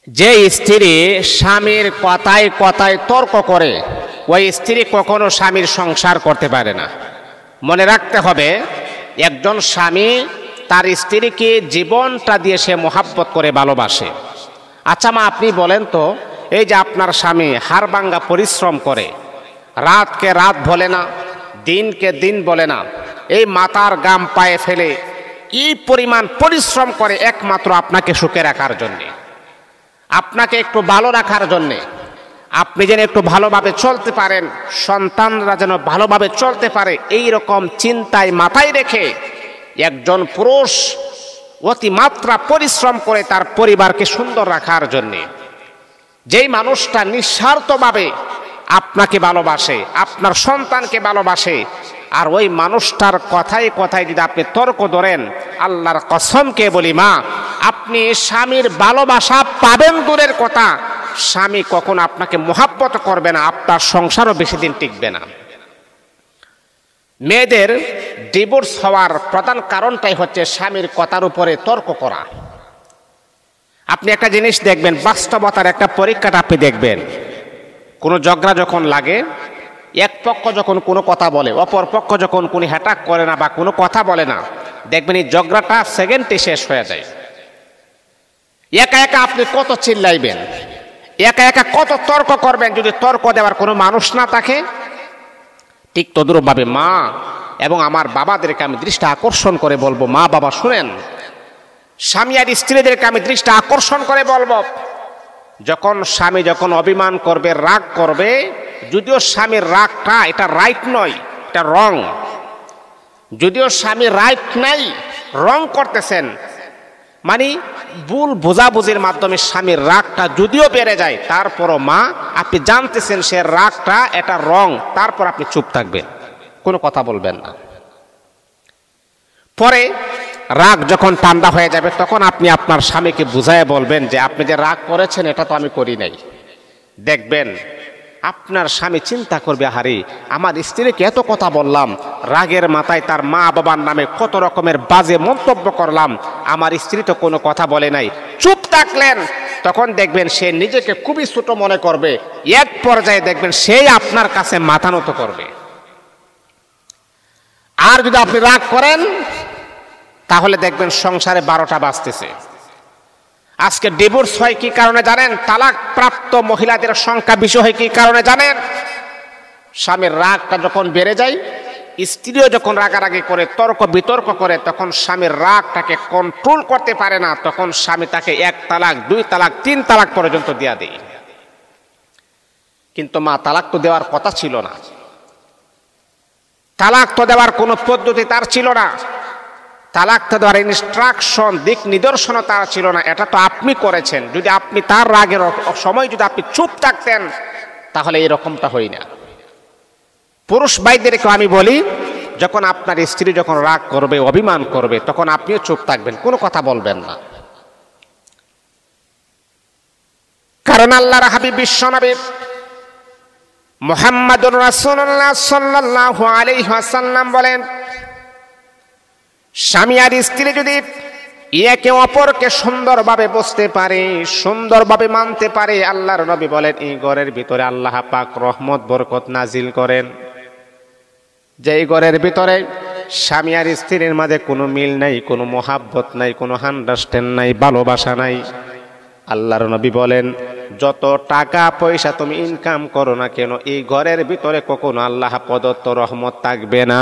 যে স্ত্রী স্বামীর কথায় কথায় তর্ক করে ওই স্ত্রী কখনো স্বামীর সংসার করতে পারে না। মনে রাখতে হবে, একজন স্বামী তার স্ত্রীকে জীবনটা দিয়ে সে মোহাব্বত করে ভালোবাসে। আচ্ছা মা, আপনি বলেন তো, এই যে আপনার স্বামী হাড়ভাঙ্গা পরিশ্রম করে, রাতকে রাত বলে না, দিনকে দিন বলে না, এই মাথার গাম পায়ে ফেলে এই পরিমাণ পরিশ্রম করে একমাত্র আপনাকে সুখে রাখার জন্যে, আপনাকে একটু ভালো রাখার জন্যে, আপনি যেন একটু ভালোভাবে চলতে পারেন, সন্তানরা যেন ভালোভাবে চলতে পারে, এই রকম চিন্তায় মাথায় রেখে একজন পুরুষ অতিমাত্রা পরিশ্রম করে তার পরিবারকে সুন্দর রাখার জন্যে। যেই মানুষটা নিঃস্বার্থভাবে আপনাকে ভালোবাসে, আপনার সন্তানকে ভালোবাসে, আর ওই মানুষটার কথায় কথায় যদি আপনি তর্ক ধরেন, আল্লাহর কসমকে বলি মা, আপনি স্বামীর ভালোবাসা পাবেন দূরের কথা, স্বামী কখনো আপনাকে মোহাব্বত করবে না, আপনার সংসারও বেশি দিন টিকবে না। মেয়েদের ডিভোর্স হওয়ার প্রধান কারণটাই হচ্ছে স্বামীর কথার উপরে তর্ক করা। আপনি একটা জিনিস দেখবেন, বাস্তবতার একটা পরীক্ষাটা আপনি দেখবেন, কোনো ঝগড়া যখন লাগে, এক পক্ষ যখন কোনো কথা বলে, অপর পক্ষ যখন কোনো হ্যাটাক করে না বা কোনো কথা বলে না, দেখবেন এই ঝগড়াটা সেকেন্ডে শেষ হয়ে যায়। একা একা আপনি কত চিল্লাইবেন, একা একা কত তর্ক করবেন, যদি তর্ক দেওয়ার কোনো মানুষ না থাকে। ঠিক তদ্রূপভাবে মা এবং আমার বাবাদেরকে আমি দৃষ্টি আকর্ষণ করে বলবো, মা বাবা শুনেন, স্বামী আর স্ত্রীদেরকে আমি দৃষ্টি আকর্ষণ করে বলবো, যখন স্বামী যখন অভিমান করবে, রাগ করবে, যদিও স্বামীর রাগটা এটা রাইট নয়, এটা রং, যদিও স্বামী রাইট নাই, রং করতেছেন, মানে ভুল বোঝাবুঝির মাধ্যমে স্বামীর রাগটা যদিও বেড়ে যায়, তারপরও মা আপনি জানতেছেন সে রাগটা এটা রং, তারপর আপনি চুপ থাকবেন, কোনো কথা বলবেন না। পরে রাগ যখন ঠান্ডা হয়ে যাবে, তখন আপনি আপনার স্বামীকে বুঝায় বলবেন যে আপনি যে রাগ করেছেন এটা তো আমি করি নাই। দেখবেন আপনার স্বামী চিন্তা করবে, আহারে আমার স্ত্রীকে এত কথা বললাম, রাগের মাথায় তার মা বাবার নামে কত রকমের বাজে মন্তব্য করলাম, আমার স্ত্রী তো কোনো কথা বলে নাই, চুপ থাকলেন। তখন দেখবেন সে নিজেকে খুবই ছোট মনে করবে, এক পর্যায়ে দেখবেন সেই আপনার কাছে মাথা নত করবে। আর যদি আপনি রাগ করেন, তাহলে দেখবেন সংসারে 12টা বাজতেছে। আজকে ডিভোর্স হয় কি কারণে জানেন? তালাক প্রাপ্ত মহিলাদের সংখ্যা বেশি হয় কি কারণে জানেন? স্বামীর রাগটা যখন বেড়ে যায়, স্ত্রীও যখন রাগারাগি করে, তর্ক বিতর্ক করে, তখন স্বামীর রাগটাকে কন্ট্রোল করতে পারে না, তখন স্বামী তাকে 1 তালাক 2 তালাক 3 তালাক পর্যন্ত দেয়া দেয়। কিন্তু মা, তালাক তো দেওয়ার কথা ছিল না, তালাক তো দেওয়ার কোনো পদ্ধতি তার ছিল না, তালাক তো দেওয়ার ইনস্ট্রাকশন দিক নিদর্শনও তার ছিল না, এটা তো আপনি করেছেন। যদি আপনি তার রাগের সময় যদি আপনি চুপ থাকতেন, তাহলে এরকমটা হয় না। পুরুষ ভাইদেরকে আমি বলি, যখন আপনার স্ত্রী যখন রাগ করবে, অভিমান করবে, তখন আপনিও চুপ থাকবেন, কোনো কথা বলবেন না। কারণ আল্লাহর হাবিব বিশ্বনবী মুহাম্মাদুর রাসূলুল্লাহ সাল্লাল্লাহু আলাইহি ওয়াসাল্লাম বলেন, স্বামী আর স্ত্রী যদি একে অপরকে সুন্দরভাবে বুঝতে পারে, সুন্দরভাবে মানতে পারে, আল্লাহর নবী বলেন এই ঘরের ভিতরে আল্লাহ পাক রহমত বরকত নাজিল করেন। যেই ঘরের ভিতরে স্বামী আর স্ত্রীর মাঝে কোনো মিল নাই, কোনো মোহাব্বত নাই, কোনো আন্ডারস্ট্যান্ড নাই, ভালোবাসা নাই, আল্লাহর নবী বলেন যত টাকা পয়সা তুমি ইনকাম করো না কেন, এই ঘরের ভিতরে কখনো আল্লাহ প্রদত্ত রহমত থাকবে না।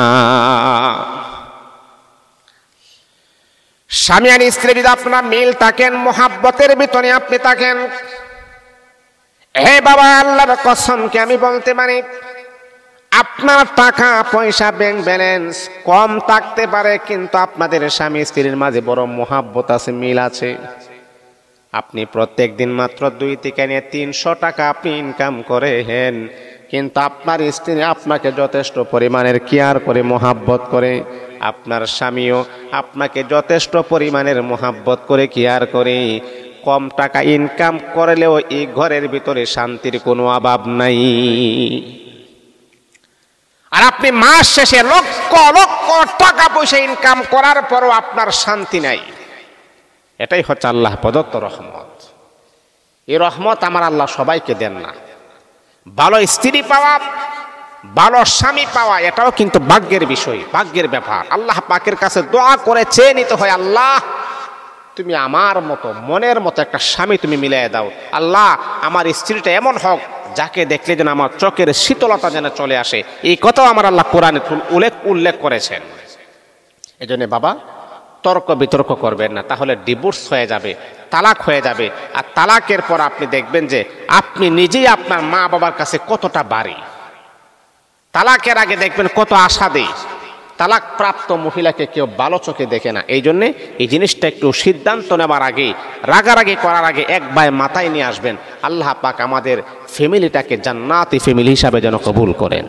স্বামী আর স্ত্রী যদি আপনার মিল থাকেন, মোহাব্বতের ভিতরে আপনি থাকেন, হে বাবা, আল্লাহর কসমকে আমি বলতে পারি, আপনার টাকা পয়সা ব্যাংক ব্যালেন্স কম থাকতে পারে, কিন্তু আপনাদের স্বামী স্ত্রীর মাঝে বড় মোহাব্বত আছে, মিল আছে। আপনি প্রত্যেক দিন মাত্র 2 থেকে 300 টাকা আপনি ইনকাম করেন, কিন্তু আপনার স্ত্রী আপনাকে যথেষ্ট পরিমাণের কেয়ার করে, মোহাব্বত করে, আপনার স্বামীও আপনাকে যথেষ্ট পরিমাণের মোহাব্বত করে, কেয়ার করে। কম টাকা ইনকাম করলেও এই ঘরের ভিতরে শান্তির কোনো অভাব নাই। আর আপনি মাস শেষে লক্ষ লক্ষ টাকা পয়সা ইনকাম করার পরও আপনার শান্তি নাই, এটাই হচ্ছে আল্লাহ প্রদত্ত রহমত। এই রহমত আমার আল্লাহ সবাইকে দেন না। ভালো স্ত্রী পাওয়া, ভালো স্বামী পাওয়া এটাও কিন্তু ভাগ্যের বিষয়, ভাগ্যের ব্যাপার। আল্লাহ পাকের কাছে দোয়া করে চেয়ে নিতে হয়, আল্লাহ তুমি আমার মতো মনের মতো একটা স্বামী তুমি মিলিয়ে দাও। আল্লাহ আমার স্ত্রীটা এমন হোক যাকে দেখলে যেন আমার চোখের শীতলতা যেন চলে আসে। এই কথাও আমার আল্লাহ কোরআনে উল্লেখ করেছেন। এই জন্য বাবা তর্ক বিতর্ক করবেন না, তাহলে ডিভোর্স হয়ে যাবে, তালাক হয়ে যাবে। আর তালাকের পর আপনি দেখবেন যে আপনি নিজেই আপনার মা বাবার কাছে কতটা বাড়ি। তালাকের আগে দেখবেন কত আশা দেই। তালাক প্রাপ্ত মহিলাকে কেউ ভালো চোখে দেখে না। এই জন্যে এই জিনিসটা একটু সিদ্ধান্ত নেবার আগেই, রাগারাগি করার আগে একবার মাথায় নিয়ে আসবেন। আল্লাহ পাক আমাদের ফ্যামিলিটাকে জান্নাতি ফ্যামিলি হিসাবে যেন কবুল করেন।